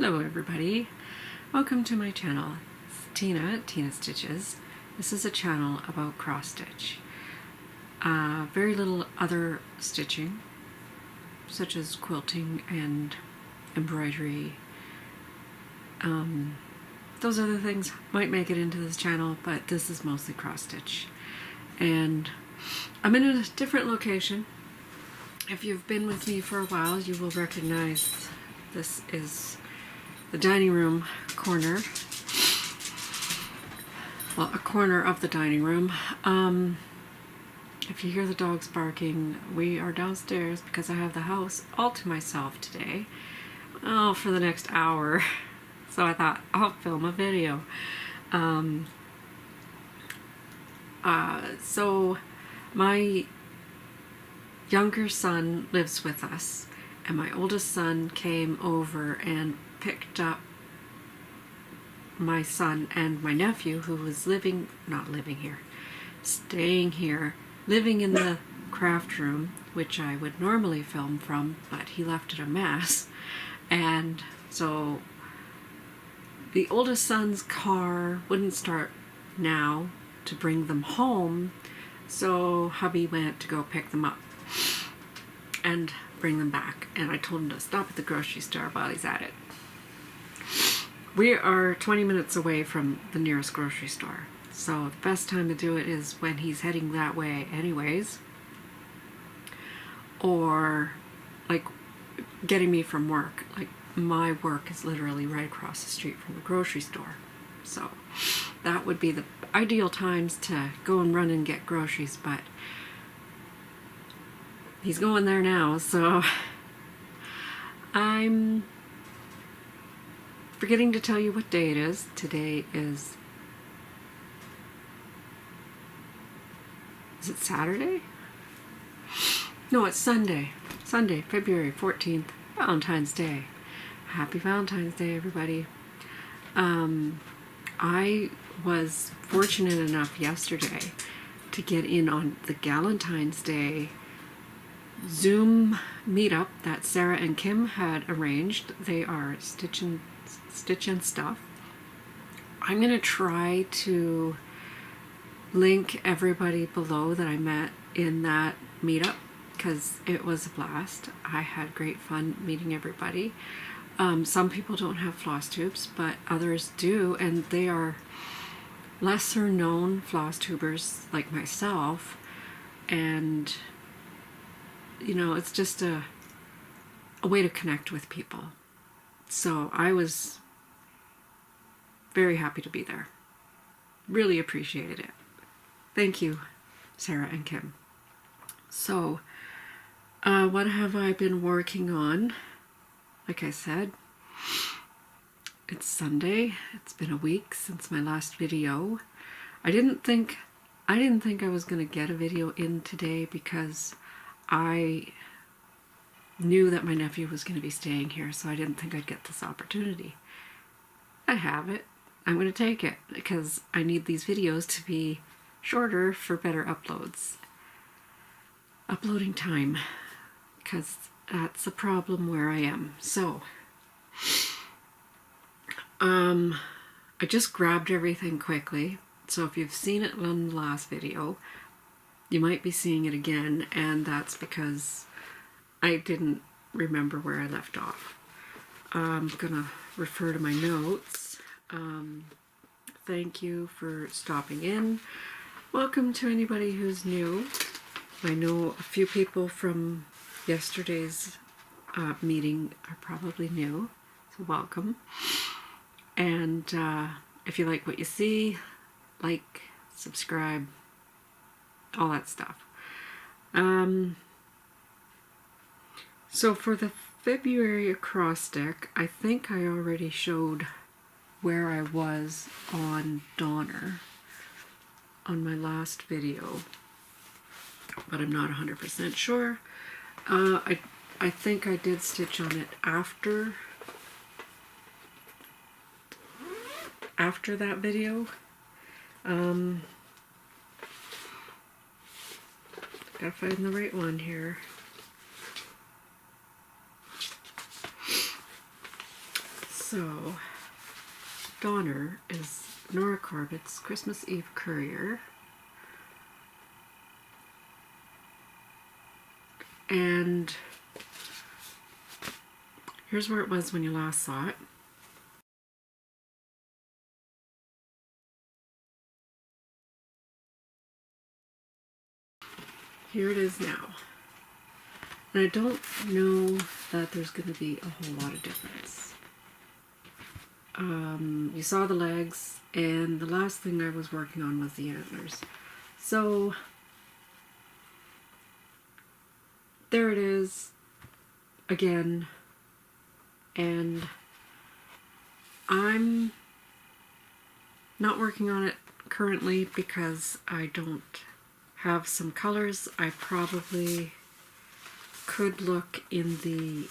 Hello everybody, welcome to my channel. It's Tina Stitches. This is a channel about cross stitch. Very little other stitching, such as quilting and embroidery. Those other things might make it into this channel, but this is mostly cross stitch. And I'm in a different location. If you've been with me for a while, you will recognize this is the dining room corner. Well, a corner of the dining room. If you hear the dogs barking, we are downstairs because I have the house all to myself today. Oh, for the next hour. So I thought I'll film a video. So my younger son lives with us, and my oldest son came over and picked up my son and my nephew, who was staying here, living in the craft room, which I would normally film from, but he left it a mess. And so the oldest son's car wouldn't start now to bring them home, so hubby went to go pick them up and bring them back, and I told him to stop at the grocery store while he's at it. We are 20 minutes away from the nearest grocery store, so the best time to do it is when he's heading that way anyways, or like getting me from work. Like, my work is literally right across the street from the grocery store, so that would be the ideal times to go and run and get groceries, but he's going there now, so I'm forgetting to tell you what day it is. Today is it Saturday? No, it's Sunday. Sunday, February 14th, Valentine's Day. Happy Valentine's Day, everybody. I was fortunate enough yesterday to get in on the Galentine's Day Zoom meetup that Sarah and Kim had arranged. They are stitch and stuff. I'm gonna try to link everybody below that I met in that meetup, because it was a blast. I had great fun meeting everybody. Some people don't have floss tubes, but others do, and they are lesser known floss tubers like myself, and you know, it's just a way to connect with people. So I was very happy to be there. Really appreciated it. Thank you, Sarah and Kim. So, what have I been working on? Like I said, it's Sunday. It's been a week since my last video. I didn't think I was going to get a video in today because I knew that my nephew was going to be staying here, so I didn't think I'd get this opportunity. I have it. I'm going to take it because I need these videos to be shorter for better uploads. Uploading time, because that's a problem where I am. So, I just grabbed everything quickly. So if you've seen it on the last video, you might be seeing it again, and that's because I didn't remember where I left off. I'm gonna refer to my notes. Thank you for stopping in. Welcome to anybody who's new. I know a few people from yesterday's meeting are probably new, so welcome. And if you like what you see, like, subscribe, all that stuff. So for the February acrostic, I think I already showed where I was on Donner on my last video, but I'm not 100% sure. I think I did stitch on it after that video. Gotta find the right one here. So, Donner is Nora Corbett's Christmas Eve courier. And here's where it was when you last saw it. Here it is now. And I don't know that there's going to be a whole lot of difference. You saw the legs, and the last thing I was working on was the antlers. So there it is again, and I'm not working on it currently because I don't have some colors. I probably could look in the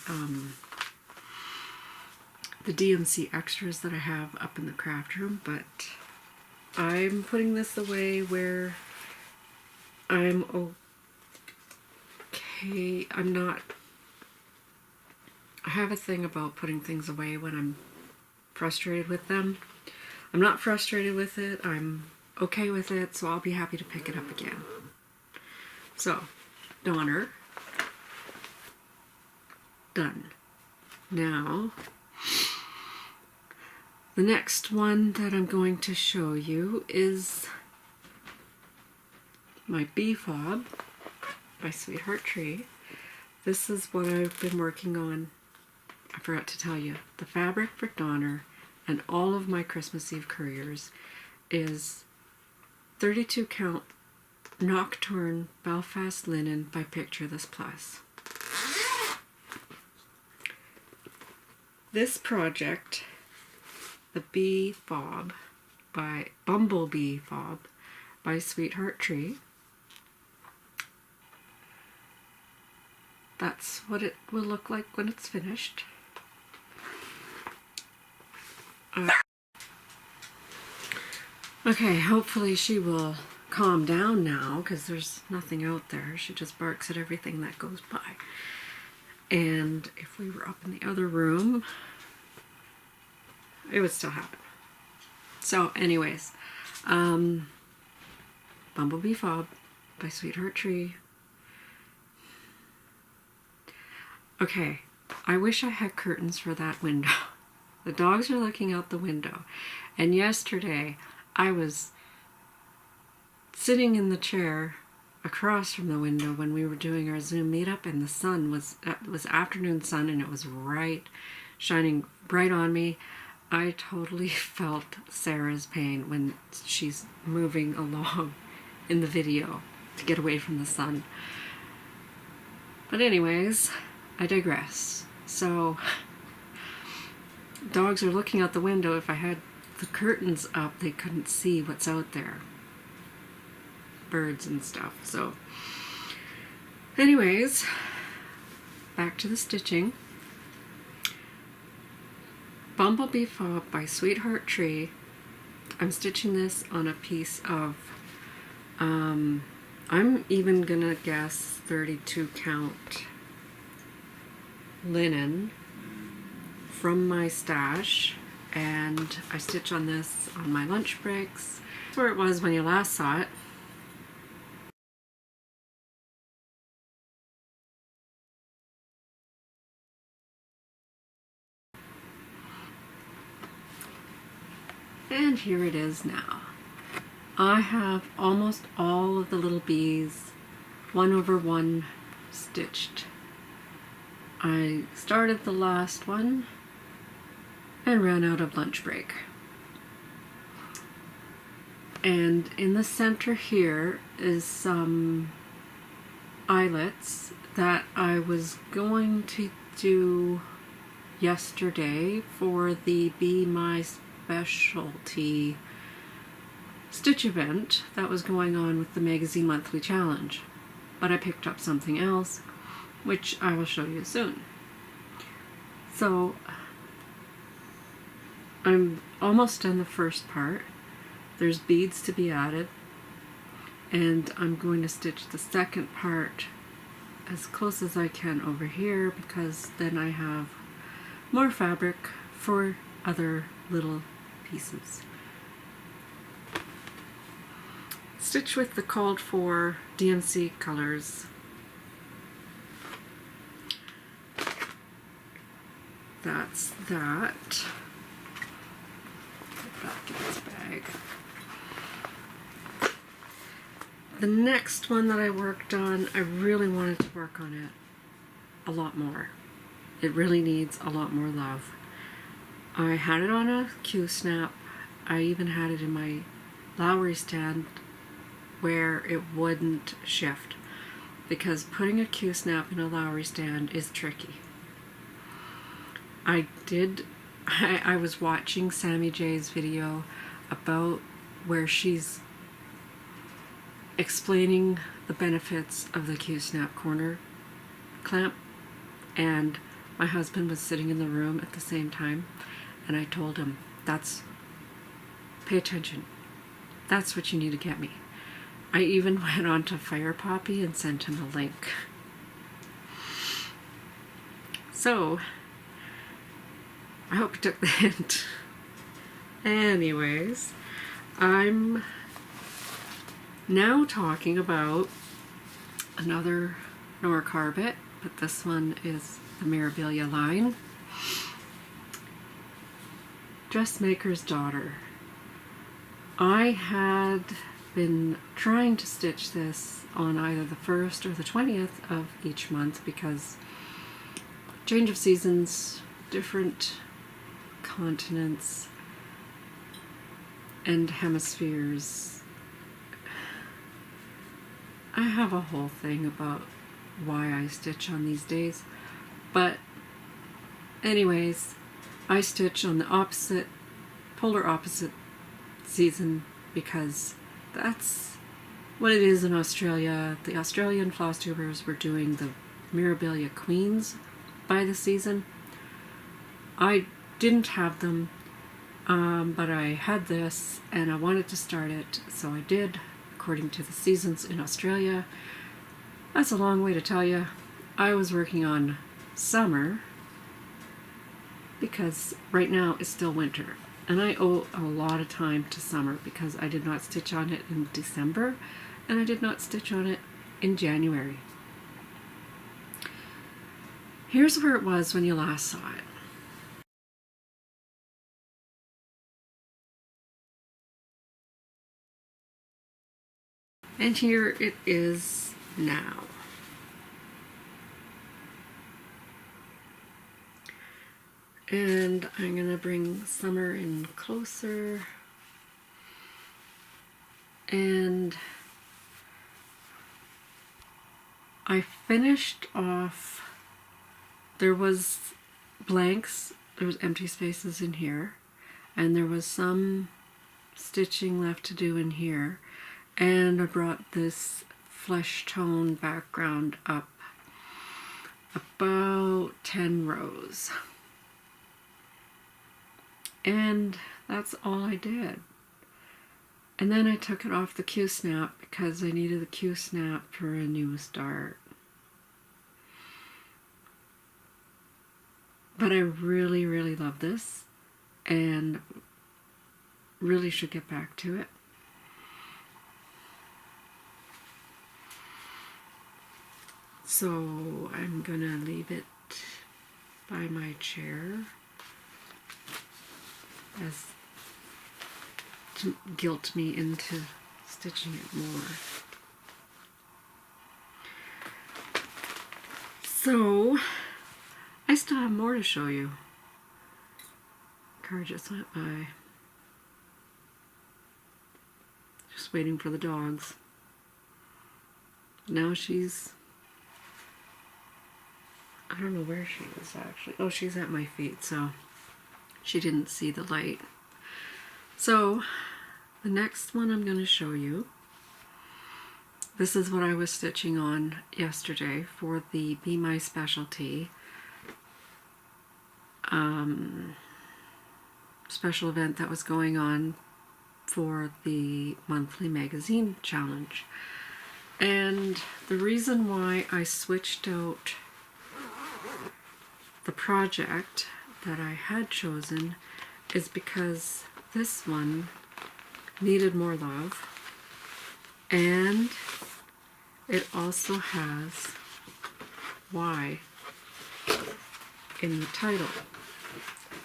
DMC extras that I have up in the craft room, but I'm putting this away where I'm okay. I have a thing about putting things away when I'm frustrated with them. I'm not frustrated with it. I'm okay with it, so I'll be happy to pick it up again. So, Donner. Done. Now, the next one that I'm going to show you is my Bee Fob by Sweetheart Tree. This is what I've been working on. I forgot to tell you, the fabric for Donner and all of my Christmas Eve couriers is 32 count Nocturne Belfast linen by Picture This Plus. This project, the Bee Fob by Bumble Bee Fob by Sweetheart Tree. That's what it will look like when it's finished. Okay, hopefully she will calm down now because there's nothing out there. She just barks at everything that goes by. And if we were up in the other room, it would still happen. So anyways, Bumblebee Fob by Sweetheart Tree. Okay, I wish I had curtains for that window. The dogs are looking out the window. And yesterday, I was sitting in the chair across from the window when we were doing our Zoom meetup, and the sun it was afternoon sun, and it was shining bright on me. I totally felt Sarah's pain when she's moving along in the video to get away from the sun. But anyways, I digress. So, dogs are looking out the window. If I had the curtains up, they couldn't see what's out there. Birds and stuff. So, anyways, back to the stitching. Bumblebee Fob by Sweetheart Tree. I'm stitching this on a piece of, I'm even gonna guess 32 count linen from my stash, and I stitch on this on my lunch breaks. That's where it was when you last saw it. And here it is now. I have almost all of the little bees 1/1 stitched. I started the last one and ran out of lunch break. And in the center here is some eyelets that I was going to do yesterday for the Be My Specialty stitch event that was going on with the Magazine Monthly Challenge. But I picked up something else, which I will show you soon. So I'm almost done the first part. There's beads to be added, and I'm going to stitch the second part as close as I can over here, because then I have more fabric for other little pieces. Stitch with the called for DMC colors. That's that. Put back in its bag. The next one that I worked on, I really wanted to work on it a lot more. It really needs a lot more love. I had it on a Q-snap. I even had it in my Lowry stand where it wouldn't shift, because putting a Q-snap in a Lowry stand is tricky. I was watching Sammy J's video about where she's explaining the benefits of the Q-snap corner clamp, and my husband was sitting in the room at the same time, and I told him, pay attention. That's what you need to get me. I even went on to Fire Poppy and sent him a link. So, I hope you took the hint. Anyways, I'm now talking about another Nora Corbett, but this one is the Mirabilia line. Dressmaker's Daughter. I had been trying to stitch this on either the 1st or the 20th of each month because change of seasons, different continents and hemispheres. I have a whole thing about why I stitch on these days, but anyways, I stitch on the polar opposite season because that's what it is in Australia. The Australian Flosstubers were doing the Mirabilia Queens by the season. I didn't have them, but I had this and I wanted to start it, so I did, according to the seasons in Australia. That's a long way to tell you. I was working on summer because right now it's still winter. And I owe a lot of time to summer because I did not stitch on it in December and I did not stitch on it in January. Here's where it was when you last saw it. And here it is now. And I'm going to bring summer in closer. And I finished off, there was blanks, there was empty spaces in here, and there was some stitching left to do in here. And I brought this flesh tone background up about 10 rows. And that's all I did. And then I took it off the Q-snap because I needed the Q-snap for a new start. But I really, really love this and really should get back to it. So I'm gonna leave it by my chair as to guilt me into stitching it more. So I still have more to show you. Car just went by. Just waiting for the dogs. Now she's, I don't know where she is actually. Oh, she's at my feet, so she didn't see the light. So the next one I'm going to show you, this is what I was stitching on yesterday for the Be My Specialty special event that was going on for the monthly magazine challenge. And the reason why I switched out the project that I had chosen is because this one needed more love, and it also has why in the title,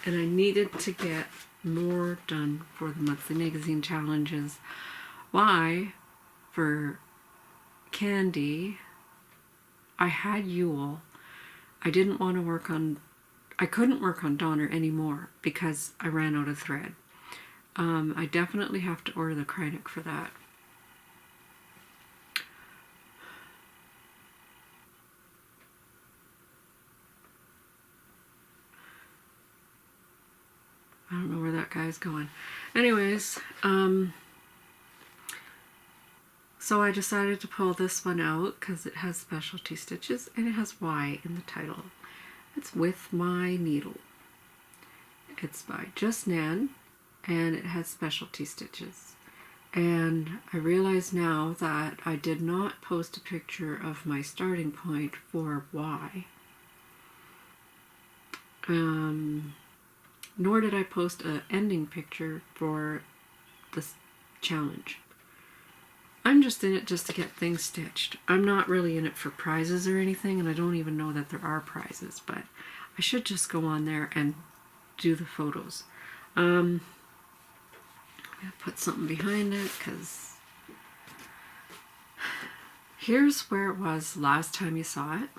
and I needed to get more done for the monthly magazine challenges. Why for Candy, I had Yule. I didn't want to work on, I couldn't work on Donner anymore because I ran out of thread. I definitely have to order the Kreinik for that. I don't know where that guy's going. Anyways, so I decided to pull this one out because it has specialty stitches and it has Y in the title. It's With My Needle. It's by Just Nan, and it has specialty stitches. And I realize now that I did not post a picture of my starting point for Y. Nor did I post an ending picture for this challenge. I'm just in it just to get things stitched. I'm not really in it for prizes or anything, and I don't even know that there are prizes, but I should just go on there and do the photos. I'm gonna put something behind it because here's where it was last time you saw it.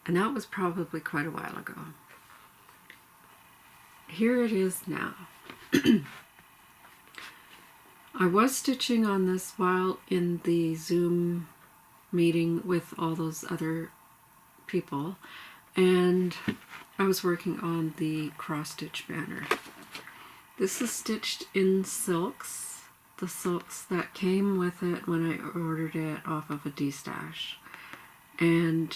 And that was probably quite a while ago. Here it is now. I was stitching on this while in the Zoom meeting with all those other people, and I was working on the cross stitch banner. This is stitched in silks, the silks that came with it when I ordered it off of a D-stash. And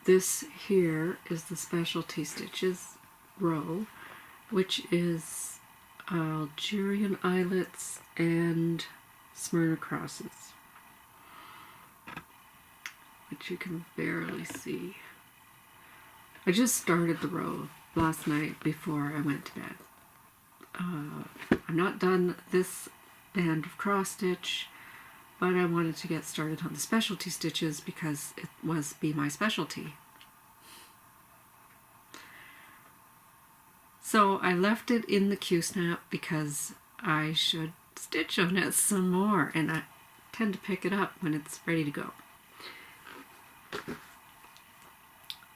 this here is the specialty stitches row, which is Algerian eyelets and Smyrna crosses, which you can barely see. I just started the row last night before I went to bed. I'm not done this band of cross stitch, but I wanted to get started on the specialty stitches because it was my specialty. So I left it in the Q-snap because I should stitch on it some more, and I tend to pick it up when it's ready to go.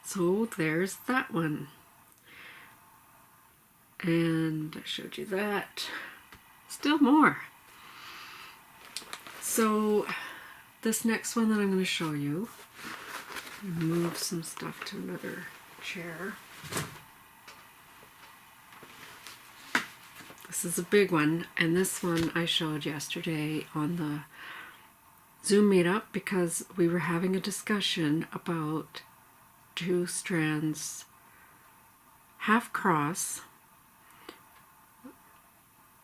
So there's that one. And I showed you that. Still more. So this next one that I'm going to show you, move some stuff to another chair. This is a big one, and this one I showed yesterday on the Zoom meetup because we were having a discussion about 2 strands half cross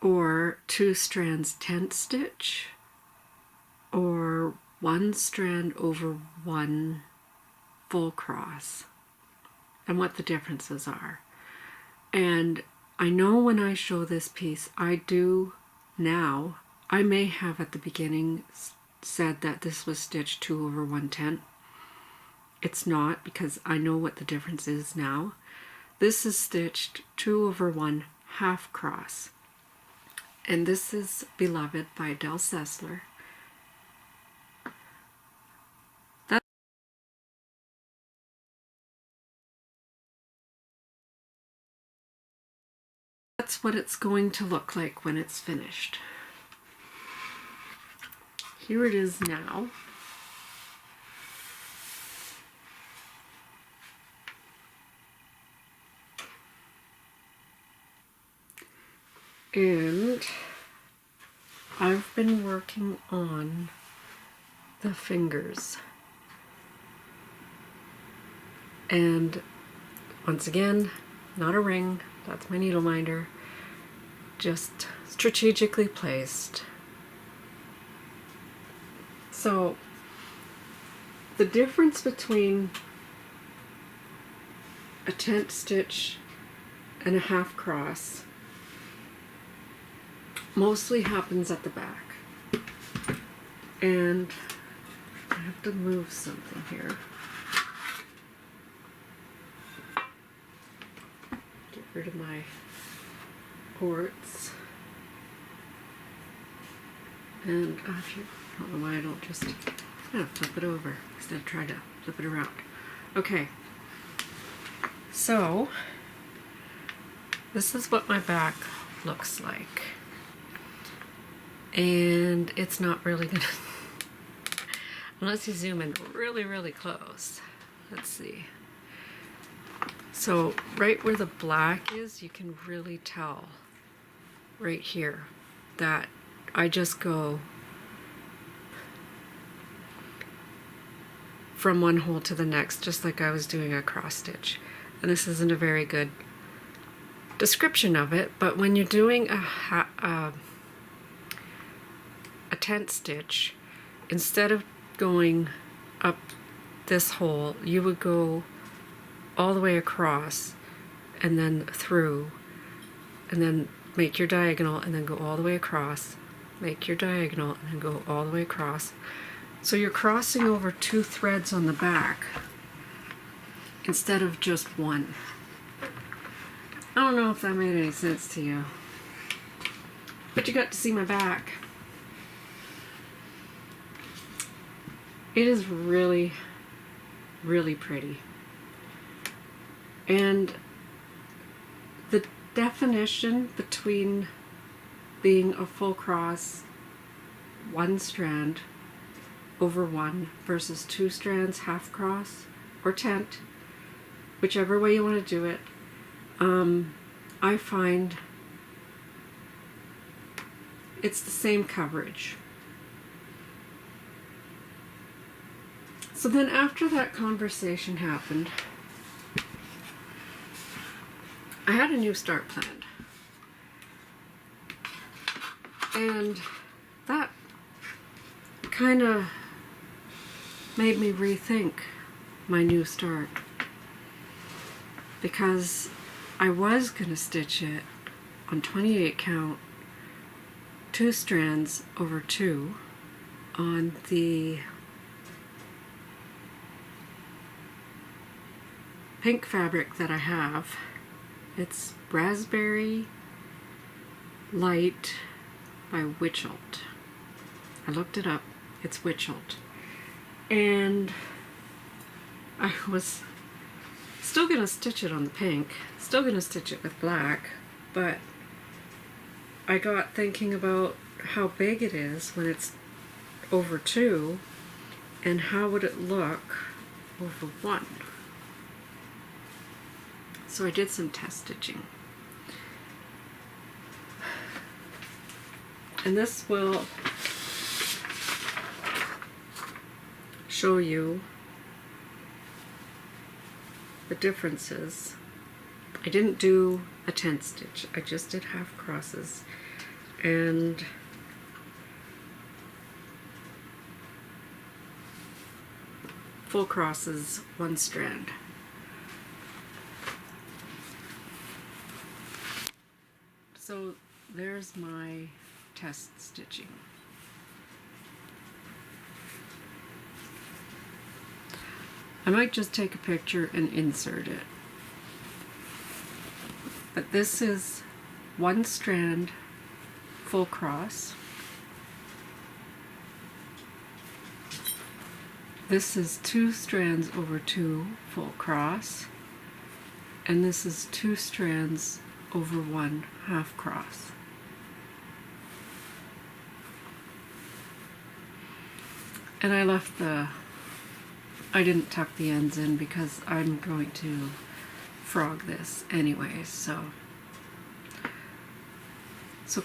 or 2 strands tent stitch or 1 strand over 1 full cross, and what the differences are. And I know when I show this piece, I do now, I may have at the beginning said that this was stitched 2 over 1 tent. It's not, because I know what the difference is now. This is stitched 2 over 1 half cross. And this is Beloved by Adele Sessler. That's what it's going to look like when it's finished. Here it is now. And I've been working on the fingers. And once again, not a ring, that's my needle minder, just strategically placed. So the difference between a tent stitch and a half cross mostly happens at the back. And I have to move something here. Get rid of my ports. And actually, I don't know why I don't just flip it over instead of try to flip it around. Okay. So, this is what my back looks like. And it's not really gonna, unless you zoom in really, really close. Let's see. So right where the black is, you can really tell right here that I just go from one hole to the next, just like I was doing a cross stitch. And this isn't a very good description of it, but when you're doing a tent stitch, instead of going up this hole, you would go all the way across and then through, and then make your diagonal and then go all the way across, make your diagonal and then go all the way across. So you're crossing over 2 threads on the back instead of just one. I don't know if that made any sense to you, but you got to see my back. It is really, really pretty. And the definition between being a full cross, 1 strand over 1 versus 2 strands half cross or tent, whichever way you want to do it, I find it's the same coverage. So then after that conversation happened, I had a new start planned. And that kind of made me rethink my new start. Because I was going to stitch it on 28 count, 2 strands over 2 on the pink fabric that I have. It's Raspberry Light by Witchelt. I looked it up. It's Witchelt. And I was still going to stitch it on the pink, still going to stitch it with black, but I got thinking about how big it is when it's over 2 and how would it look over 1. So I did some test stitching. And this will show you the differences. I didn't do a tent stitch, I just did half crosses, and full crosses 1 strand. So there's my test stitching. I might just take a picture and insert it. But this is 1 strand full cross. This is 2 strands over 2 full cross. And this is 2 strands over 1 half cross. And I didn't tuck the ends in because I'm going to frog this anyways, so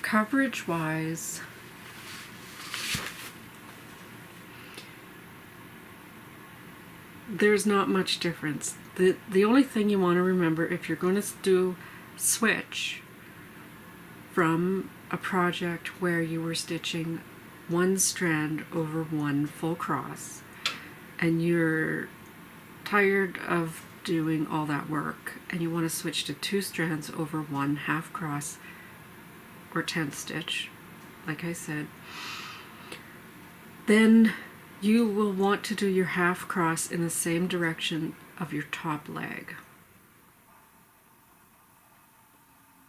coverage wise, there's not much difference. The only thing you want to remember if you're going to switch from a project where you were stitching one strand over one full cross and you're tired of doing all that work and you want to switch to 2 strands over one half cross or 10 stitch, like I said, then you will want to do your half cross in the same direction of your top leg.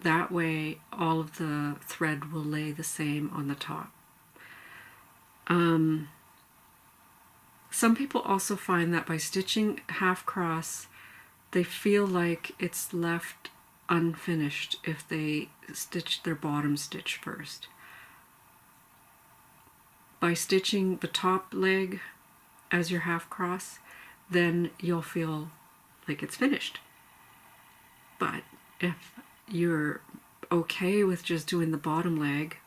That way all of the thread will lay the same on the top. Some people also find that by stitching half cross, they feel like it's left unfinished if they stitch their bottom stitch first. By stitching the top leg as your half cross, then you'll feel like it's finished. But if you're okay with just doing the bottom leg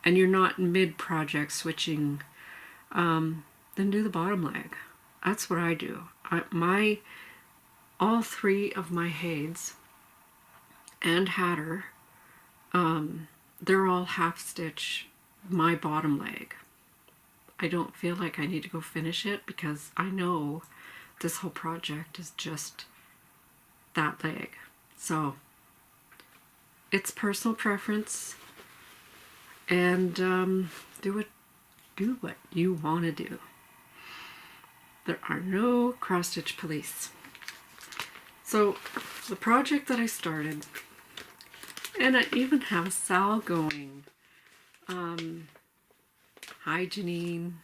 and you're not mid-project switching, then do the bottom leg. That's what I do. All 3 of my Hades and Hatter, they're all half stitch my bottom leg. I don't feel like I need to go finish it because I know this whole project is just that leg. So it's personal preference, and do what you want to do. There are no cross-stitch police. So the project that I started, and I even have Sal going. Hi Janine.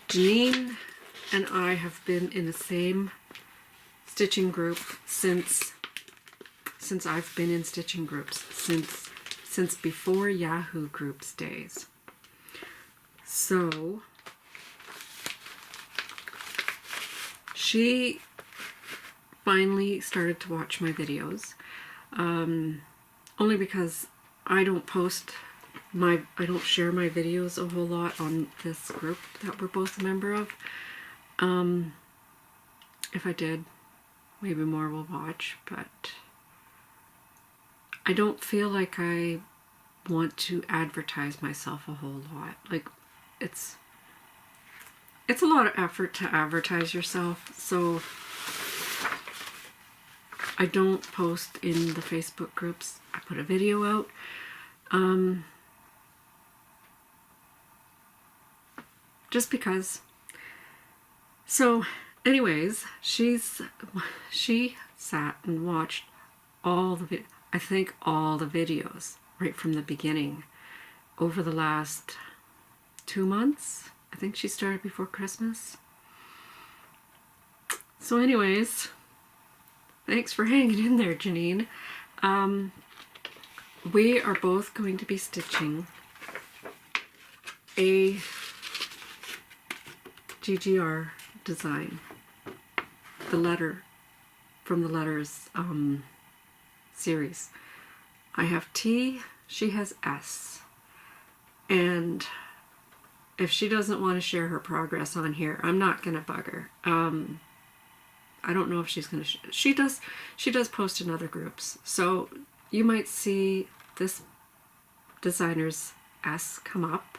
Janine and I have been in the same stitching group since I've been in stitching groups, since before Yahoo Groups days. So she finally started to watch my videos, only because I don't share my videos a whole lot on this group that we're both a member of. If I did, maybe more will watch, but I don't feel like I want to advertise myself a whole lot. Like, it's a lot of effort to advertise yourself, so I don't post in the Facebook groups. I put a video out. Just because. So anyways, she sat and watched all the videos right from the beginning over the last 2 months. I think she started before Christmas. So anyways, thanks for hanging in there, Janine. We are both going to be stitching a GGR design. The letter from the letters series. I have T, she has S. And if she doesn't want to share her progress on here, I'm not going to bug her. I don't know if she's going to... She does post in other groups. So you might see this designer's S come up.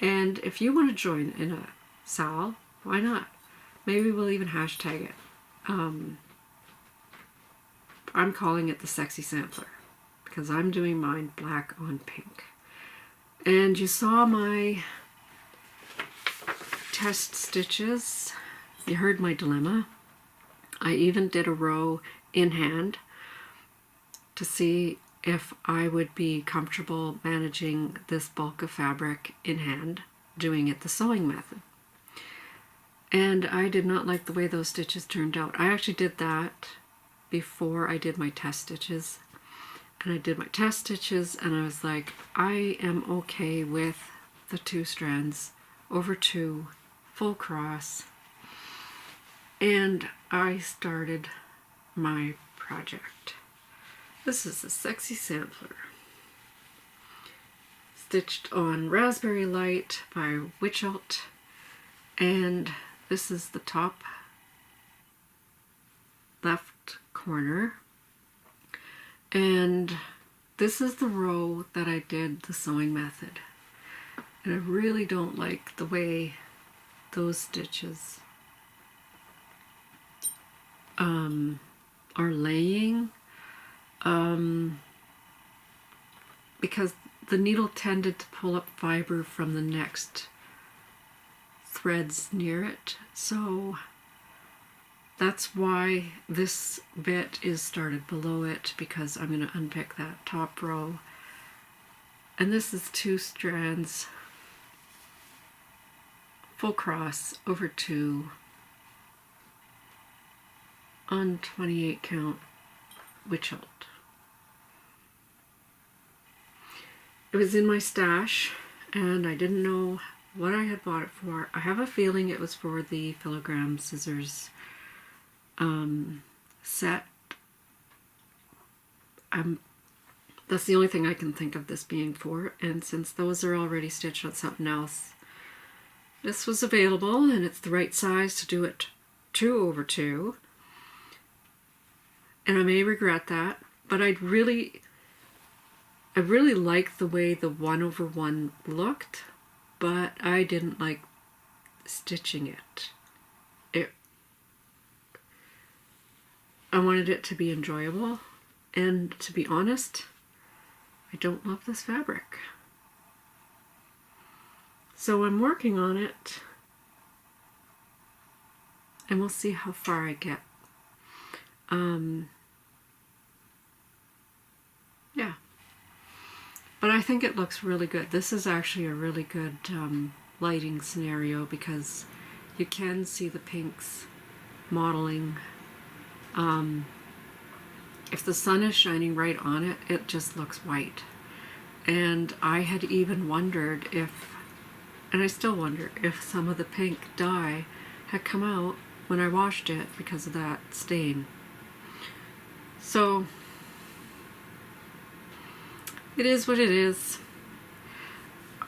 And if you want to join in a Sal, why not? Maybe we'll even hashtag it. I'm calling it the Sexy Sampler because I'm doing mine black on pink. And you saw my test stitches. You heard my dilemma. I even did a row in hand to see if I would be comfortable managing this bulk of fabric in hand, doing it the sewing method. And I did not like the way those stitches turned out. I actually did that before I did my test stitches. And I did my test stitches and I was like, I am okay with the 2 strands over 2 full cross. And I started my project. This is a Sexy Sampler. Stitched on Raspberry Light by Witchelt. And this is the top left corner. And this is the row that I did the sewing method. And I really don't like the way those stitches are laying, because the needle tended to pull up fiber from the next threads near it. So that's why this bit is started below it, because I'm going to unpick that top row. And this is 2 strands, full cross over 2 on 28 count witch hilt. It was in my stash and I didn't know what I had bought it for. I have a feeling it was for the filigrane scissors set. That's the only thing I can think of this being for, and since those are already stitched on something else, this was available and it's the right size to do it 2/2. And I may regret that, but I really liked the way the 1/1 looked, but I didn't like stitching it. I wanted it to be enjoyable, and to be honest, I don't love this fabric. So I'm working on it, and we'll see how far I get. Yeah. But I think it looks really good. This is actually a really good lighting scenario because you can see the pinks modeling. If the sun is shining right on it, it just looks white. And I had even wondered if, and I still wonder, if some of the pink dye had come out when I washed it because of that stain. So it is what it is.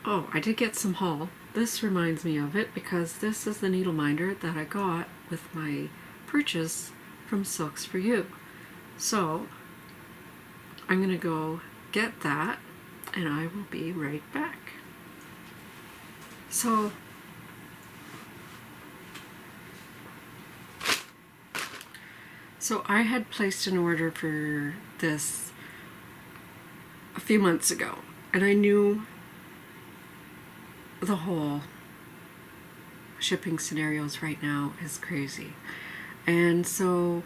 Oh, I did get some haul. This reminds me of it because this is the needle minder that I got with my purchase from Silks for You. So I'm gonna go get that and I will be right back. So I had placed an order for this a few months ago, and I knew the whole shipping scenarios right now is crazy. And so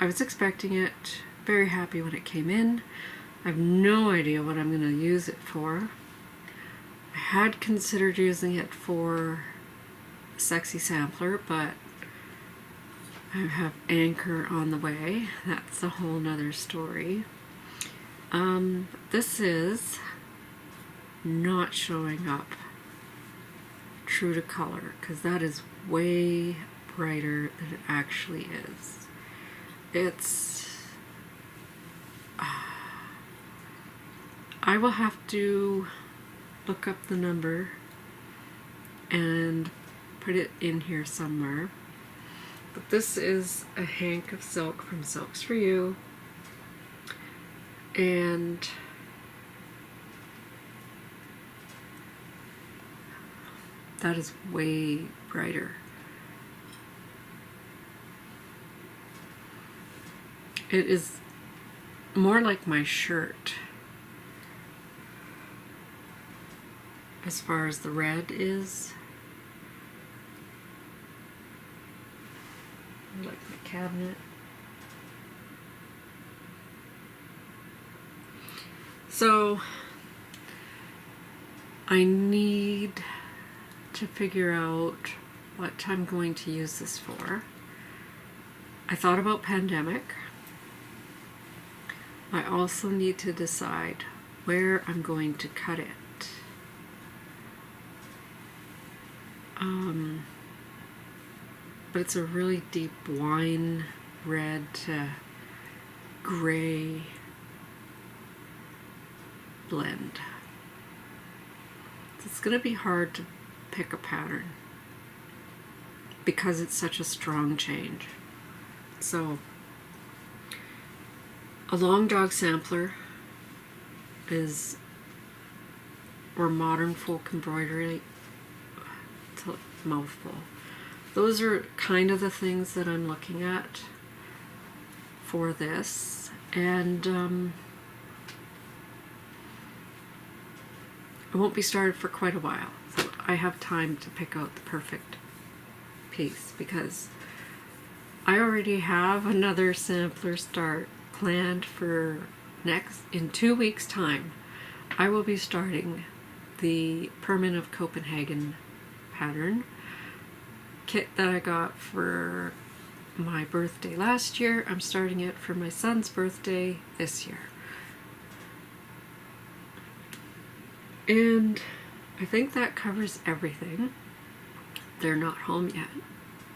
I was expecting it, very happy when it came in. I have no idea what I'm going to use it for. I had considered using it for a sexy sampler, but I have Anchor on the way. That's a whole nother story. This is not showing up true to color because that is way brighter than it actually is. It's I will have to look up the number and put it in here somewhere. But this is a hank of silk from Silks for You, and that is way brighter. It is more like my shirt as far as the red is. Like my cabinet. So I need to figure out what I'm going to use this for. I thought about pandemic. I also need to decide where I'm going to cut it. But it's a really deep wine red to gray blend. So it's going to be hard to pick a pattern because it's such a strong change. So a long dog sampler is, or modern folk embroidery. It's a mouthful. Those are kind of the things that I'm looking at for this, and it won't be started for quite a while, so I have time to pick out the perfect piece, because I already have another sampler start planned for in 2 weeks' time. I will be starting the Permanent of Copenhagen pattern kit that I got for my birthday last year. I'm starting it for my son's birthday this year. And I think that covers everything. They're not home yet.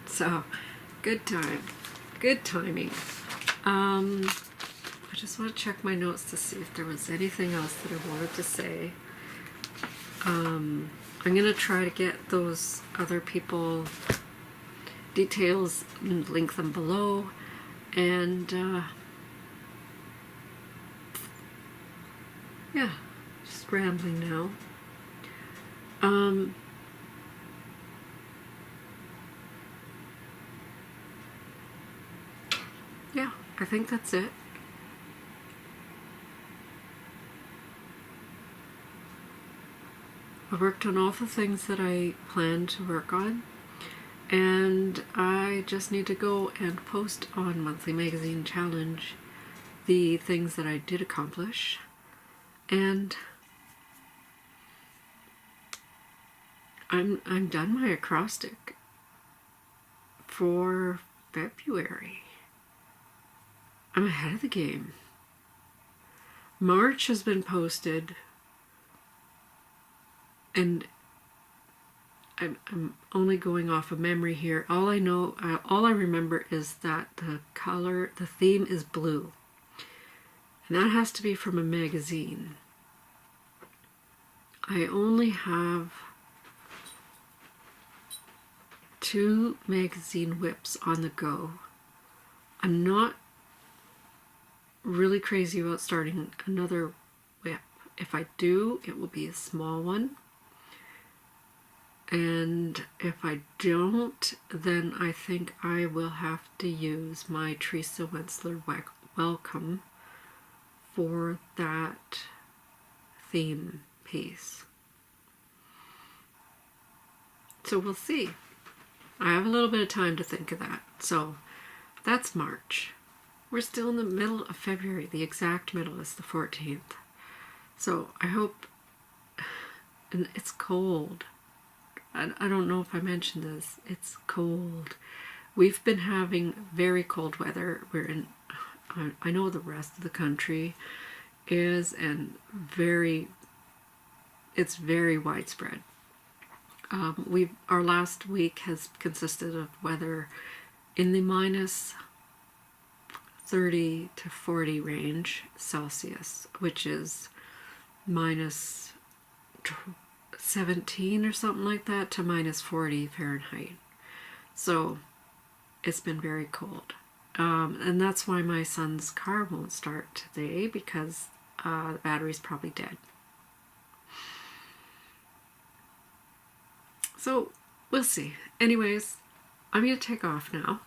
So, good timing. I just want to check my notes to see if there was anything else that I wanted to say. I'm going to try to get those other people details and link them below. And yeah, just rambling now. Yeah, I think that's it. I worked on all the things that I planned to work on, and I just need to go and post on Monthly Magazine Challenge the things that I did accomplish, and I'm done my acrostic for February. I'm ahead of the game. March has been posted, and I'm only going off of memory here. All I know, all I remember is that the theme is blue. And that has to be from a magazine. I only have 2 magazine whips on the go. I'm not really crazy about starting another whip. If I do, it will be a small one. And if I don't, then I think I will have to use my Teresa Wenzler Welcome for that theme piece. So we'll see. I have a little bit of time to think of that. So that's March. We're still in the middle of February. The exact middle is the 14th. So I hope, and it's cold. I don't know if I mentioned this. It's cold. We've been having very cold weather. We're in, I know the rest of the country is, and it's very widespread. Our last week has consisted of weather in the minus 30 to 40 range Celsius, which is minus 17 or something like that to minus 40 Fahrenheit. So it's been very cold. And that's why my son's car won't start today, because the battery's probably dead. So we'll see. Anyways, I'm going to take off now.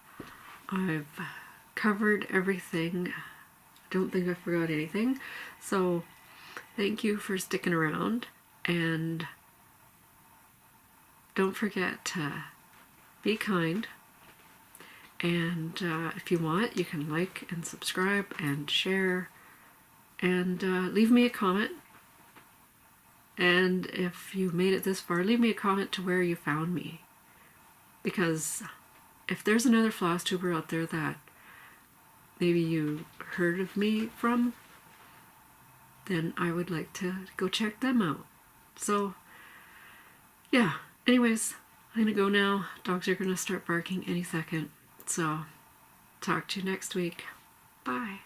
I've covered everything. I don't think I forgot anything. So thank you for sticking around, and don't forget to be kind. And if you want, you can like and subscribe and share, and leave me a comment. And if you made it this far, leave me a comment to where you found me. Because if there's another Flosstuber out there that maybe you heard of me from, then I would like to go check them out. So, yeah. Anyways, I'm going to go now. Dogs are going to start barking any second. So, talk to you next week. Bye.